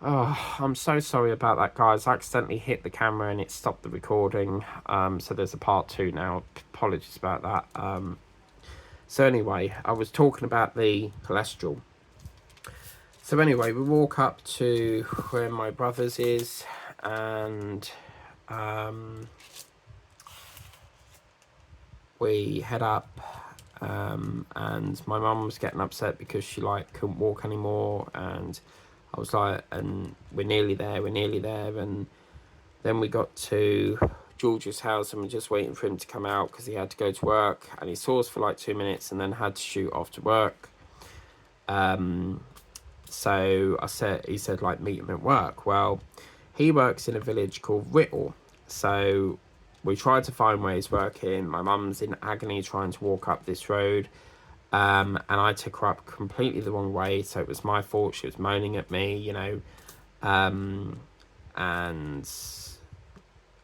Oh, I'm so sorry about that, guys. I accidentally hit the camera and it stopped the recording. So there's a part two now. Apologies about that. So anyway, I was talking about the cholesterol. So anyway, we walk up to where my brother's is, and we head up. And my mum was getting upset because she couldn't walk anymore, and I was like, and we're nearly there, and then we got to George's house and we're just waiting for him to come out because he had to go to work, and he saw us for like 2 minutes and then had to shoot off to work. So he said like meet him at work. Well, he works in a village called Whittle, so we tried to find where he's working. My mum's in agony trying to walk up this road. And I took her up completely the wrong way, so it was my fault. She was moaning at me, and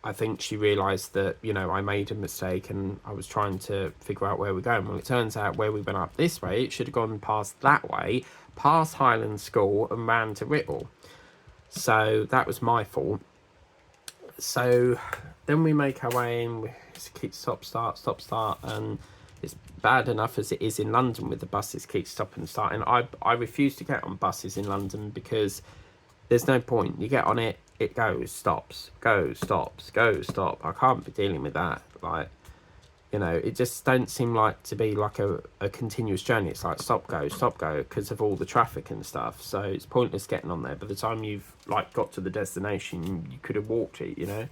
I think she realised that, I made a mistake and I was trying to figure out where we're going. Well, it turns out where we went up this way, it should have gone past that way, past Highland School and ran to Whittle. So that was my fault. So then we make our way in, we keep stop, start, and it's bad enough as it is in London with the buses keep stopping and starting. I refuse to get on buses in London because there's no point. You get on it, it goes, stops, goes, stops, goes, stop. I can't be dealing with that. It just don't seem like to be like a continuous journey. It's like stop, go, because of all the traffic and stuff. So it's pointless getting on there. By the time you've got to the destination, you could have walked it,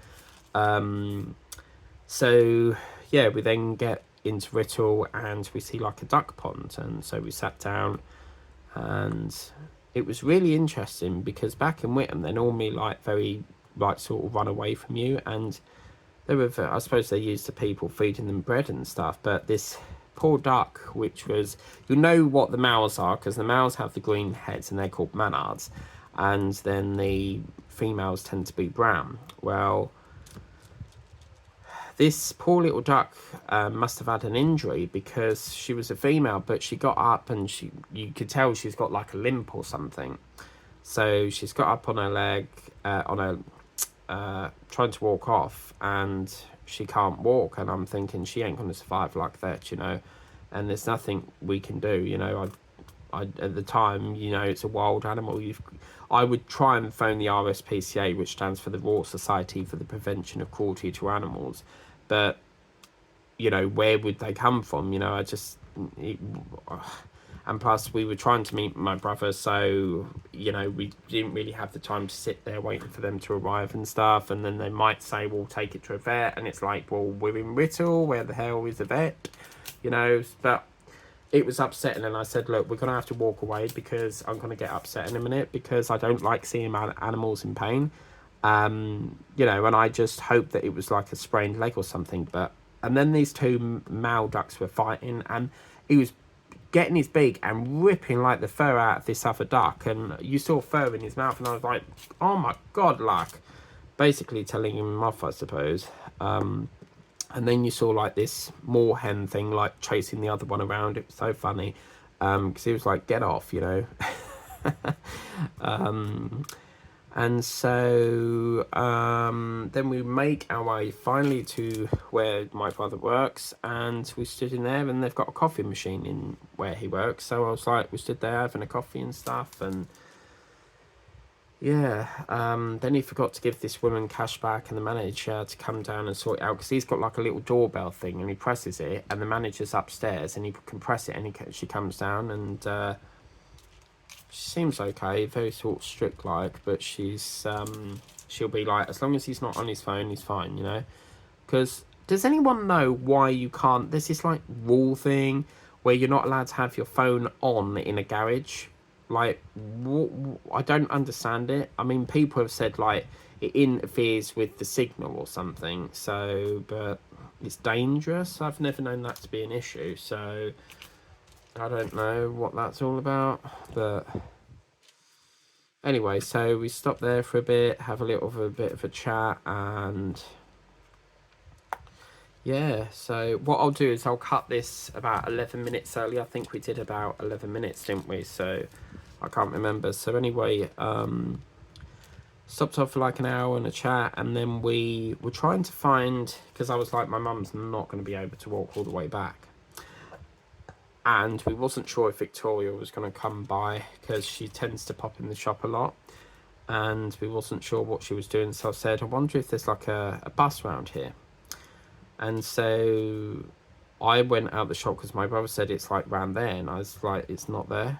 So yeah, we then get into Whittle and we see like a duck pond, and so we sat down, and it was really interesting because back in Whittam they're normally very sort of run away from you, and they were, I suppose they used to people feeding them bread and stuff, but this poor duck, which was, what the males are, because the males have the green heads and they're called mannards, and then the females tend to be brown. Well, this poor little duck must have had an injury because she was a female, but she got up and you could tell she's got like a limp or something. So she's got up on her leg, trying to walk off, and she can't walk. And I'm thinking she ain't going to survive like that, and there's nothing we can do. I at the time, it's a wild animal. I would try and phone the RSPCA, which stands for the Royal Society for the Prevention of Cruelty to Animals, but where would they come from? And plus we were trying to meet my brother, so we didn't really have the time to sit there waiting for them to arrive and stuff. And then they might say, we'll take it to a vet, and it's like, well, we're in Whittle, where the hell is the vet? But it was upsetting, and I said, look, we're going to have to walk away because I'm going to get upset in a minute because I don't like seeing animals in pain. And I just hoped that it was like a sprained leg or something. And then these two male ducks were fighting, and he was getting his beak and ripping like the fur out of this other duck, and you saw fur in his mouth, and I was like, oh my god, basically telling him off, I suppose. And then you saw like this moorhen thing chasing the other one around. It was so funny because he was like, get off, And so then we make our way finally to where my brother works, and we stood in there, and they've got a coffee machine in where he works. So I was like, we stood there having a coffee and stuff, and yeah. Then he forgot to give this woman cash back, and the manager to come down and sort it out, because he's got like a little doorbell thing, and he presses it, and the manager's upstairs, and he can press it, and she comes down, and she seems okay, very sort of strict but she'll be like, as long as he's not on his phone, he's fine, because does anyone know why you can't, there's this rule thing where you're not allowed to have your phone on in a garage. I don't understand it. I mean, people have said it interferes with the signal or something, so, but it's dangerous. I've never known that to be an issue, so I don't know what that's all about. But anyway, so we stop there for a bit, have a bit of a chat, and yeah, so what I'll do is I'll cut this about 11 minutes early. I think we did about 11 minutes, didn't we? So I can't remember. So anyway, Stopped off for like an hour and a chat, and then we were trying to find, because I was like, my mum's not going to be able to walk all the way back, and we wasn't sure if Victoria was going to come by because she tends to pop in the shop a lot, and we wasn't sure what she was doing. So I said, I wonder if there's like a bus around here. And so I went out the shop because my brother said it's like round there, and I was like, it's not there.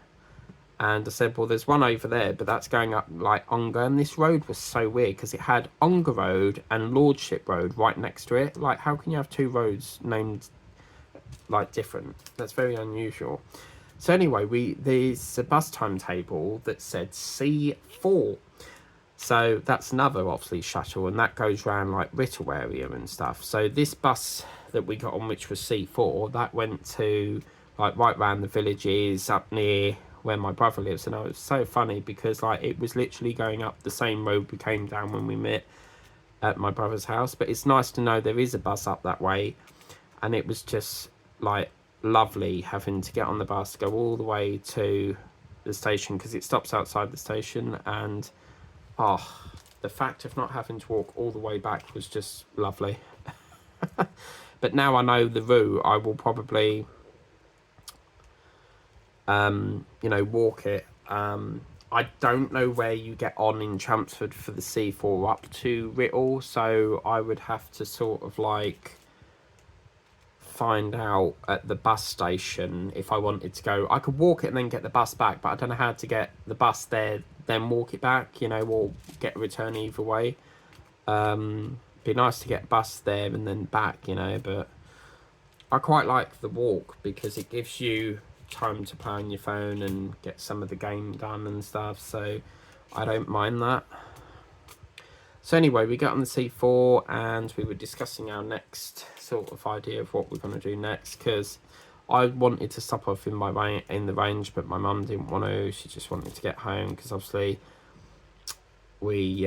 And I said, well, there's one over there, but that's going up like Ongar. And this road was so weird because it had Ongar Road and Lordship Road right next to it. Like, how can you have two roads named like different? That's very unusual. So anyway, there's a bus timetable that said C4. So that's another obviously shuttle, and that goes around like Whittle area and stuff. So this bus that we got on, which was C4, that went to like right round the villages up near where my brother lives. And it was so funny because like it was literally going up the same road we came down when we met at my brother's house. But it's nice to know there is a bus up that way, and it was just like lovely having to get on the bus, go all the way to the station because it stops outside the station. And the fact of not having to walk all the way back was just lovely. But now I know the route, I will probably walk it. I don't know where you get on in Chelmsford for the C4 up to Whittle, so I would have to sort of like find out at the bus station if I wanted to go. I could walk it and then get the bus back, but I don't know how to get the bus there then walk it back, or get a return either way. Be nice to get a bus there and then back, but I quite like the walk because it gives you time to play on your phone and get some of the game done and stuff, so I don't mind that. So anyway, we got on the C4 and we were discussing our next sort of idea of what we're going to do next, because I wanted to stop off in the range, but my mum didn't want to. She just wanted to get home because obviously we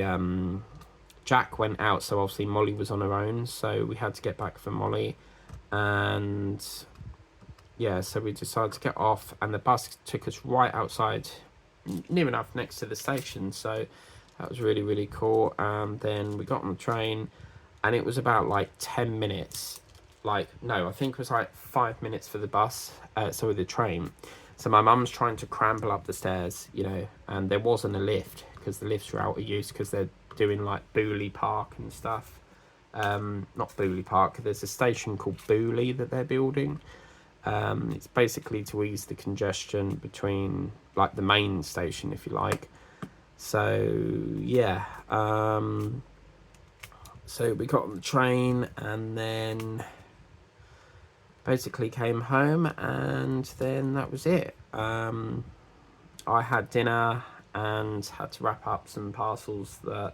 Jack went out, so obviously Molly was on her own, so we had to get back for Molly. And yeah, so we decided to get off, and the bus took us right outside, near enough next to the station, so that was really, really cool. And then we got on the train, and it was about like 10 minutes. I think it was like 5 minutes for the bus, so the train. So my mum's trying to scramble up the stairs, and there wasn't a lift because the lifts were out of use because they're doing like Booley Park and stuff. Not Booley Park, there's a station called Booley that they're building. It's basically to ease the congestion between like the main station, if you like. So yeah, so we got on the train and then basically came home, and then that was it. I had dinner and had to wrap up some parcels that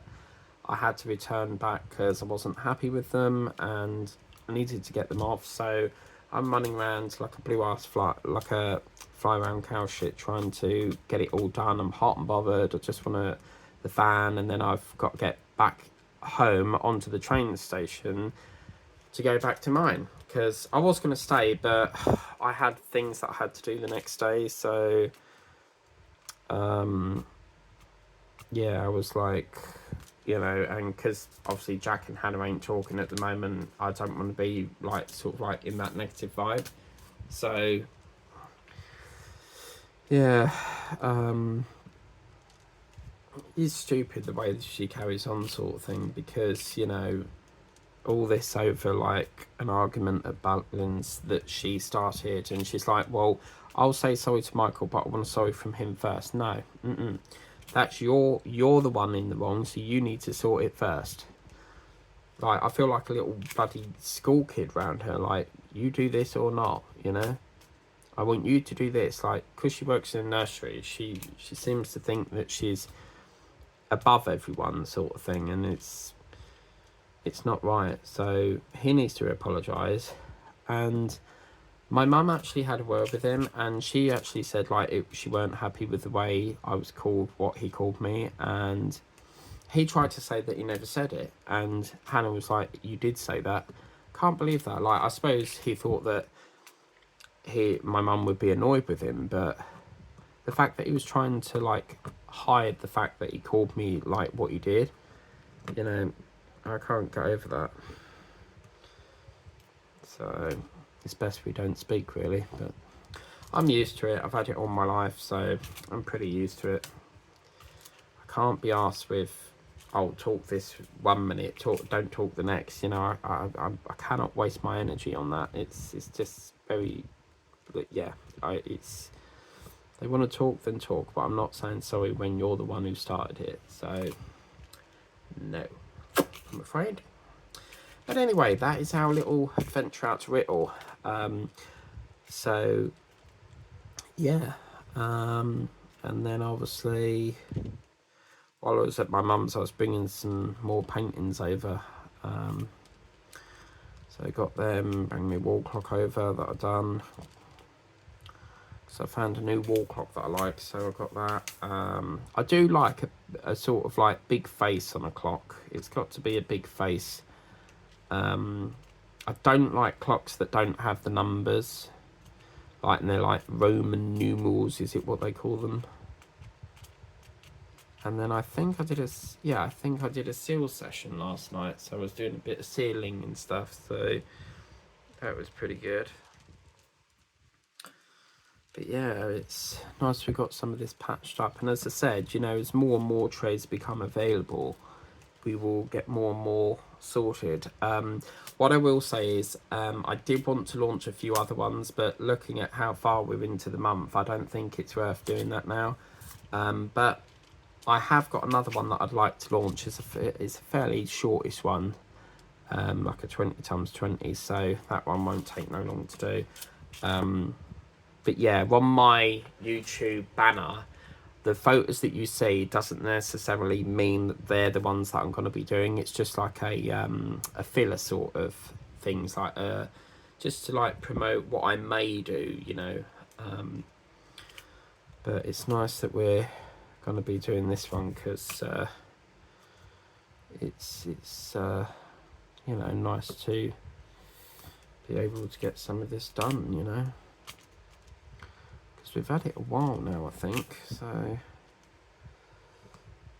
I had to return back because I wasn't happy with them and I needed to get them off. So I'm running around like a blue ass fly around cow shit, trying to get it all done. I'm hot and bothered. I just want the van, and then I've got to get back home onto the train station to go back to mine because I was going to stay, but I had things that I had to do the next day. So yeah, I was like, and because obviously Jack and Hannah ain't talking at the moment, I don't want to be like sort of like in that negative vibe. So yeah, it's stupid the way that she carries on, sort of thing, because all this over like an argument at Butlins that she started, and she's like, well, I'll say sorry to Michael, but I want a sorry from him first. No, that's you're the one in the wrong, so you need to sort it first. Like, I feel like a little bloody school kid round her, like, you do this or not, I want you to do this. Like, because she works in a nursery, she seems to think that she's above everyone, sort of thing, and it's not right. So he needs to apologise. And my mum actually had a word with him, and she actually said like she weren't happy with the way I was called, what he called me, and he tried to say that he never said it, and Hannah was like, you did say that. Can't believe that. Like, I suppose he thought that my mum would be annoyed with him, but the fact that he was trying to like hide the fact that he called me like what he did. You know, I can't get over that. So it's best we don't speak, really. But I'm used to it. I've had it all my life, so I'm pretty used to it. I can't be asked with, "Oh, talk this 1 minute, don't talk the next." You know, I cannot waste my energy on that. It's just very, yeah. It's they want to talk, then talk. But I'm not saying sorry when you're the one who started it. So no, I'm afraid. But anyway, that is our little adventure out to Whittle. So yeah, and then obviously while I was at my mum's, I was bringing some more paintings over. So I got them, bring my wall clock over that I've done. So I found a new wall clock that I like, so I got that. I do like a sort of like big face on a clock. It's got to be a big face. I don't like clocks that don't have the numbers. Like, and they're like Roman numerals, is it what they call them? And then I think I did a seal session last night, so I was doing a bit of sealing and stuff, so that was pretty good. But yeah, it's nice we got some of this patched up, and as I said, you know, as more and more trays become available, we will get more and more sorted. What I will say is I did want to launch a few other ones, but looking at how far we're into the month, I don't think it's worth doing that now. But I have got another one that I'd like to launch. It's a fairly shortish one, like a 20x20, so that one won't take no long to do. But yeah, on my YouTube banner, the photos that you see doesn't necessarily mean that they're the ones that I'm going to be doing. It's just like a filler sort of things, like just to like promote what I may do, you know. But it's nice that we're going to be doing this one because it's you know, nice to be able to get some of this done, you know. We've had it a while now, I think, so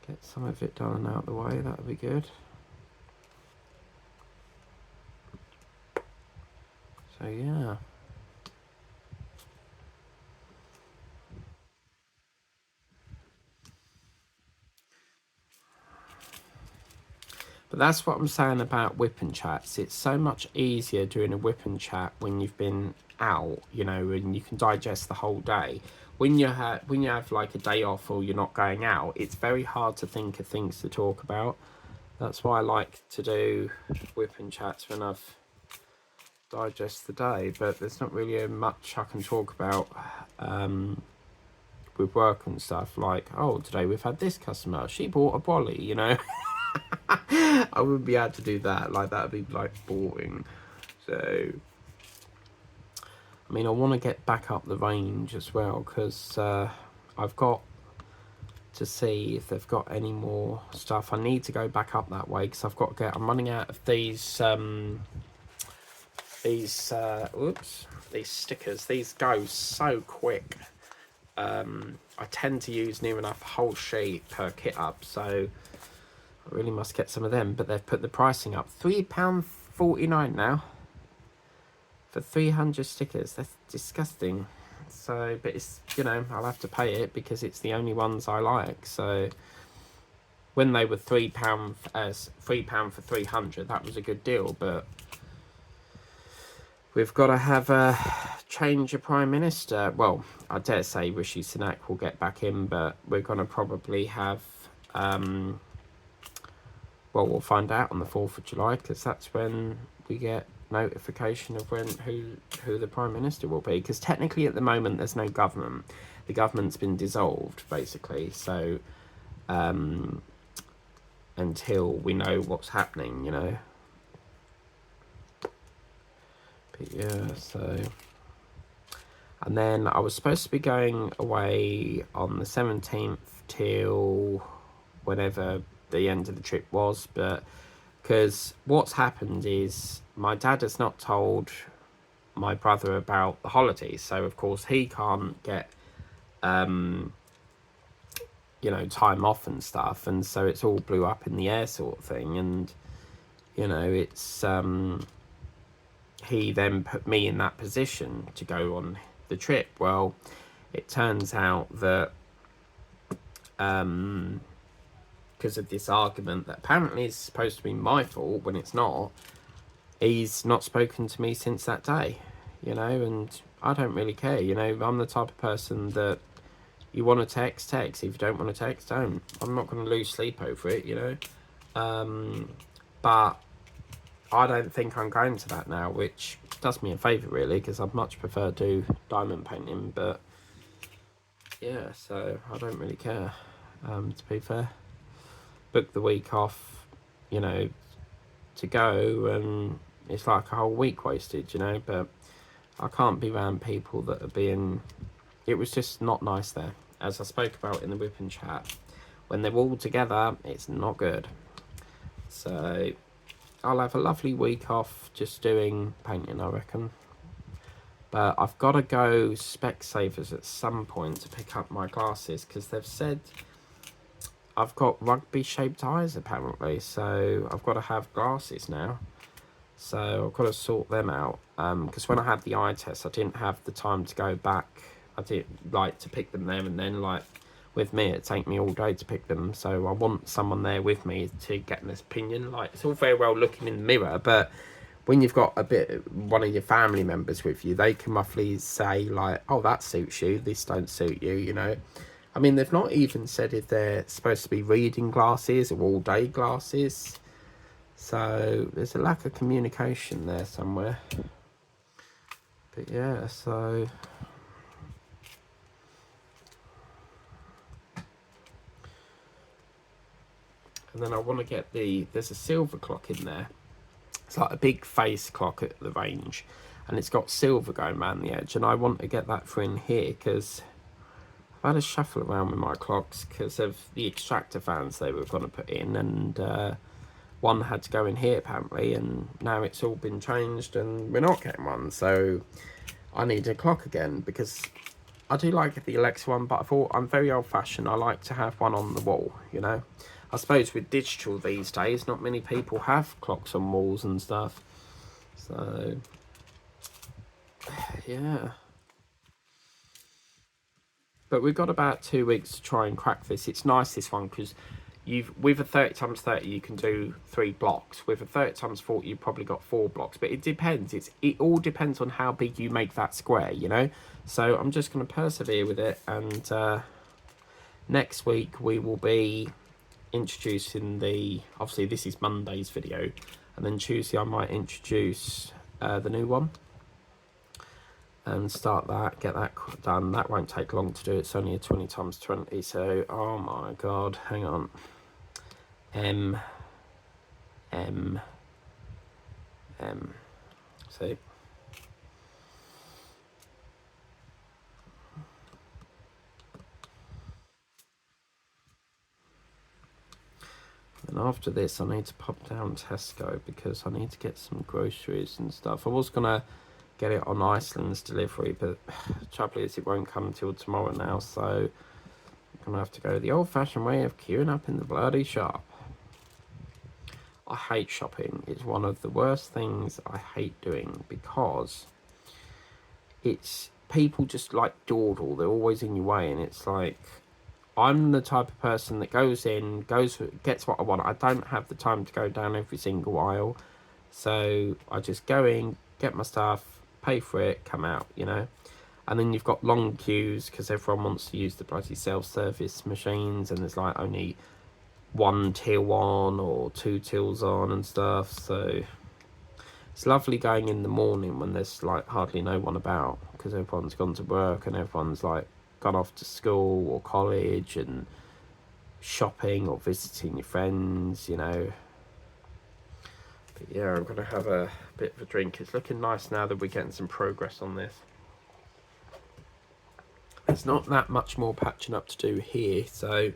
get some of it done and out of the way, that would be good. So yeah. But that's what I'm saying about whip and chats. It's so much easier doing a whip and chat when you've been out, you know, and you can digest the whole day. When you have like a day off or you're not going out, it's very hard to think of things to talk about. That's why I like to do whip and chats when I've digest the day, but there's not really much I can talk about with work and stuff. Like, oh, today we've had this customer, she bought a brolly, you know. I wouldn't be able to do that. Like, that would be like boring. So I mean, I want to get back up the range as well, because I've got to see if they've got any more stuff. I need to go back up that way because I've got to I'm running out of these stickers. These go so quick. I tend to use near enough a whole sheet per kit up, so I really must get some of them. But they've put the pricing up, £3.49 now for 300 stickers. That's disgusting. So, but it's, you know, I'll have to pay it because it's the only ones I like. So when they were £3 for 300, that was a good deal. But we've got to have a change of Prime Minister. Well, I dare say Rishi Sunak will get back in, but we're going to probably have well, we'll find out on the 4th of July, because that's when we get notification of who the Prime Minister will be. Because technically at the moment there's no government. The government's been dissolved, basically. So until we know what's happening, you know. But yeah, so. And then I was supposed to be going away on the 17th till whenever the end of the trip was, but because what's happened is my dad has not told my brother about the holidays, so of course he can't get you know, time off and stuff, and so it's all blew up in the air sort of thing. And you know, it's he then put me in that position to go on the trip. Well, it turns out that because of this argument that apparently is supposed to be my fault when it's not, he's not spoken to me since that day, you know, and I don't really care, you know. I'm the type of person that you want to text. If you don't want to text, don't. I'm not going to lose sleep over it, you know. But I don't think I'm going to that now, which does me a favour really, because I'd much prefer to do diamond painting. But yeah, so I don't really care, to be fair. Book the week off, you know, to go, and it's like a whole week wasted, you know. But I can't be around people that are being... It was just not nice there, as I spoke about in the whipping chat. When they're all together, it's not good. So I'll have a lovely week off just doing painting, I reckon. But I've got to go Specsavers at some point to pick up my glasses, because they've said I've got rugby shaped eyes apparently, so I've got to have glasses now. So I've got to sort them out, because when I had the eye test I didn't have the time to go back. I didn't like to pick them there and then, like with me it'd take me all day to pick them, so I want someone there with me to get this opinion. Like, it's all very well looking in the mirror, but when you've got one of your family members with you, they can roughly say like, oh, that suits you, this don't suit you, you know. I mean, they've not even said if they're supposed to be reading glasses or all day glasses, so there's a lack of communication there somewhere. But yeah, so and then I want to get there's a silver clock in there. It's like a big face clock at the range, and it's got silver going around the edge, and I want to get that for in here, because I've had a shuffle around with my clocks because of the extractor fans they were going to put in, and one had to go in here apparently, and now it's all been changed and we're not getting one, so I need a clock again, because I do like the Alexa one, but I thought I'm very old-fashioned. I like to have one on the wall, you know. I suppose with digital these days, not many people have clocks on walls and stuff. So, yeah. But we've got about 2 weeks to try and crack this. It's nice, this one, because with a 30x30 you can do 3 blocks. With a 30x40 you've probably got 4 blocks. But it depends. It all depends on how big you make that square, you know. So I'm just going to persevere with it, and next week we will be introducing obviously this is Monday's video, and then Tuesday I might introduce the new one and start that, get that done. That won't take long to do. It's only a 20x20, so oh my god, hang on. M see. And after this I need to pop down Tesco, because I need to get some groceries and stuff. I was gonna get it on Iceland's delivery, but the trouble is it won't come until tomorrow now, so I'm gonna have to go the old-fashioned way of queuing up in the bloody shop. I hate shopping. It's one of the worst things I hate doing, because it's people just like dawdle. They're always in your way, and it's like, I'm the type of person that goes in, gets what I want. I don't have the time to go down every single aisle, so I just go in, get my stuff, pay for it, come out, you know. And then you've got long queues because everyone wants to use the bloody self-service machines, and there's like only 1 till on or 2 tills on and stuff. So it's lovely going in the morning when there's like hardly no one about, because everyone's gone to work and everyone's like gone off to school or college and shopping or visiting your friends, you know. But yeah, I'm gonna have a bit of a drink. It's looking nice now that we're getting some progress on this. There's not that much more patching up to do here, so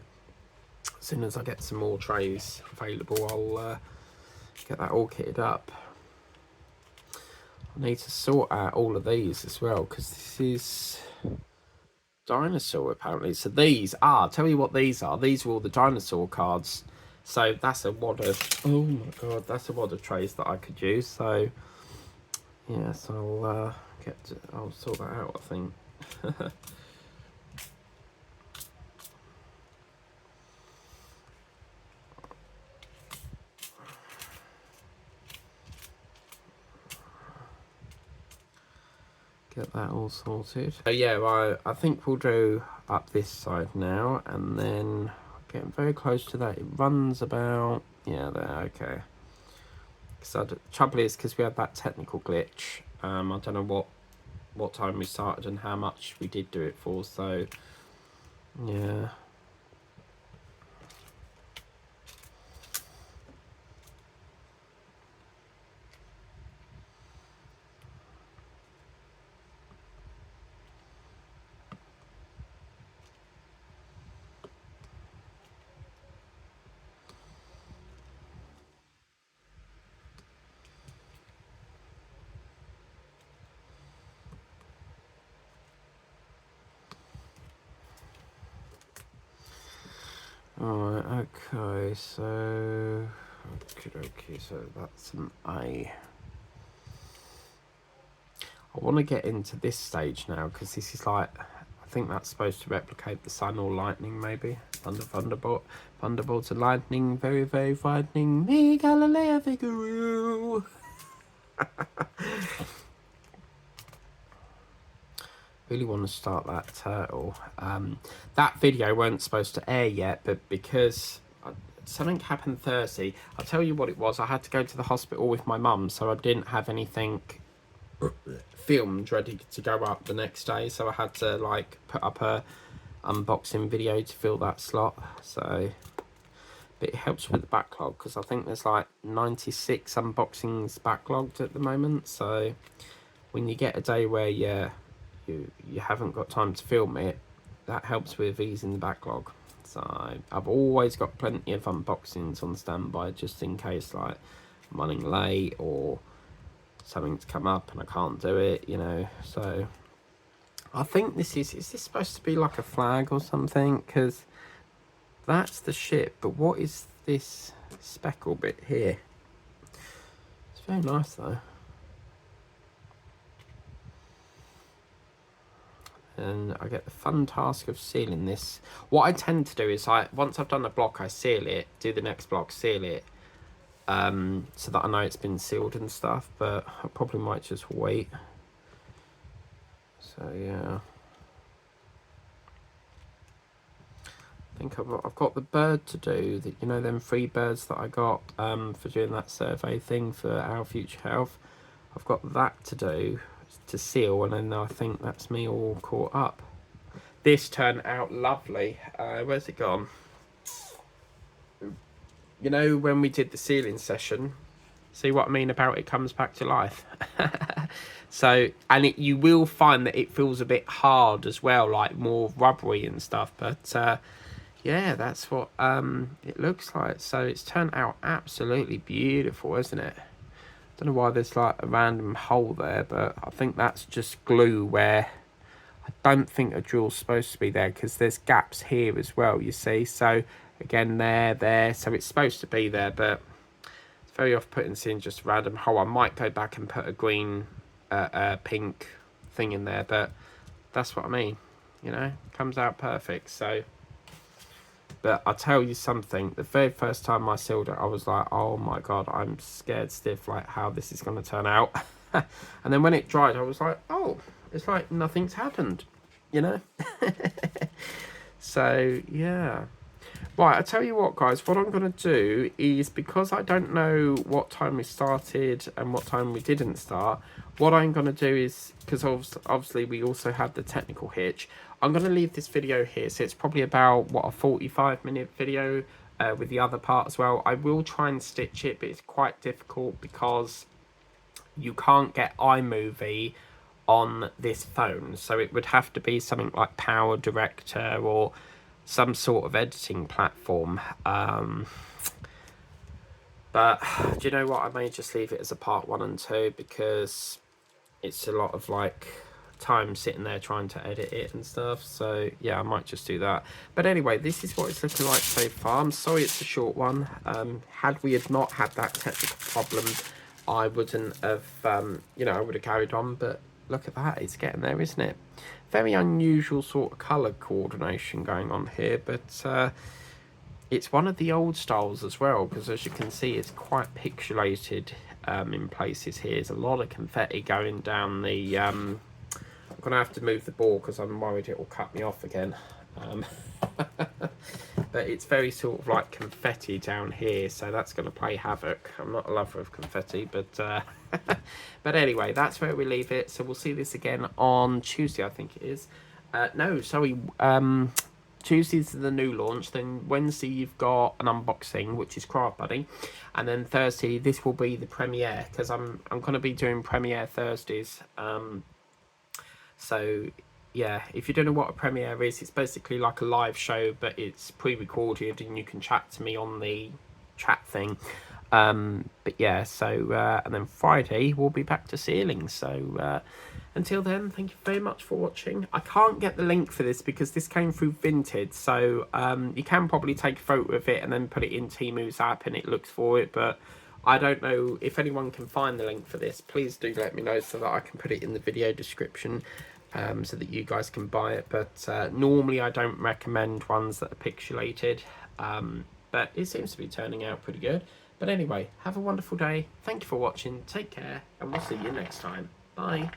as soon as I get some more trays available, I'll get that all kitted up. I need to sort out all of these as well, because this is dinosaur apparently. So these are, I'll tell you what these are. These are all the dinosaur cards. So that's a wad of, oh my god, that's a wad of trays that I could use. So yes, I'll sort that out, I think. Get that all sorted. So yeah, I think we'll do up this side now, and then getting very close to that. It runs about, yeah, there, okay. So the trouble is, because we had that technical glitch, I don't know what time we started and how much we did do it for, so yeah. Alright, okay, so okay, so that's an A. I want to get into this stage now, because this is like, I think that's supposed to replicate the sun or lightning, maybe. Thunderbolts and lightning, very, very frightening. Me, Galileo Figaro. Really want to start that turtle. That video weren't supposed to air yet, but because something happened Thursday, I'll tell you what it was. I had to go to the hospital with my mum, so I didn't have anything filmed ready to go up the next day, so I had to like put up a unboxing video to fill that slot. So but it helps with the backlog, because I think there's like 96 unboxings backlogged at the moment. So when you get a day where you haven't got time to film it, that helps with easing the backlog. So I've always got plenty of unboxings on standby, just in case like I'm running late or something's come up and I can't do it, you know. So I think this is this supposed to be like a flag or something? Because that's the ship, but what is this speckle bit here? It's very nice though. And I get the fun task of sealing this. What I tend to do is once I've done a block, I seal it, do the next block, seal it, so that I know it's been sealed and stuff, but I probably might just wait. So yeah, I think I've got the bird to do, that, you know, them 3 birds that I got for doing that survey thing for Our Future Health. I've got that to do, to seal, and then I think that's me all caught up. This turned out lovely. Where's it gone? You know, when we did the sealing session, see what I mean about it comes back to life. So, and you will find that it feels a bit hard as well, like more rubbery and stuff, but yeah, that's what it looks like. So it's turned out absolutely beautiful, isn't it? Don't know why there's like a random hole there, but I think that's just glue where I don't think a drill's supposed to be there, because there's gaps here as well, you see. So again, there, so it's supposed to be there, but it's very off-putting seeing just a random hole. I might go back and put a green pink thing in there, but that's what I mean, you know, comes out perfect. So but I'll tell you something, the very first time I sealed it, I was like, oh my god, I'm scared stiff, like how this is going to turn out. And then when it dried, I was like, oh, it's like nothing's happened, you know. So yeah, right, I tell you what guys, what I'm going to do is, because I don't know what time we started and what time we didn't start, what I'm going to do is, because obviously we also had the technical hitch, I'm going to leave this video here. So it's probably about, what, a 45-minute video with the other part as well. I will try and stitch it, but it's quite difficult because you can't get iMovie on this phone. So it would have to be something like Power Director or some sort of editing platform. But do you know what? I may just leave it as a part 1 and 2, because it's a lot of like time sitting there trying to edit it and stuff, so yeah, I might just do that. But anyway, this is what it's looking like so far. I'm sorry it's a short one. Had we had not had that technical problem, I wouldn't have, you know, I would have carried on, but look at that, it's getting there, isn't it? Very unusual sort of colour coordination going on here, but it's one of the old styles as well, because as you can see, it's quite pixelated in places here. There's a lot of confetti going down the... I'm going to have to move the ball because I'm worried it will cut me off again. But it's very sort of like confetti down here, so that's going to play havoc. I'm not a lover of confetti, but but anyway, that's where we leave it. So we'll see this again on Tuesday, I think it is. No, sorry, Tuesday's the new launch, then Wednesday you've got an unboxing, which is Craft Buddy, and then Thursday this will be the premiere, because I'm going to be doing premiere Thursdays. So yeah, if you don't know what a premiere is, it's basically like a live show, but it's pre-recorded and you can chat to me on the chat thing. But yeah, so and then Friday we'll be back to sealing. So until then, thank you very much for watching. I can't get the link for this because this came through Vinted, so you can probably take a photo of it and then put it in Temu's app and it looks for it, but I don't know if anyone can find the link for this. Please do let me know so that I can put it in the video description, so that you guys can buy it. But normally I don't recommend ones that are pixelated, but it seems to be turning out pretty good. But anyway, have a wonderful day. Thank you for watching. Take care, and we'll see you next time. Bye.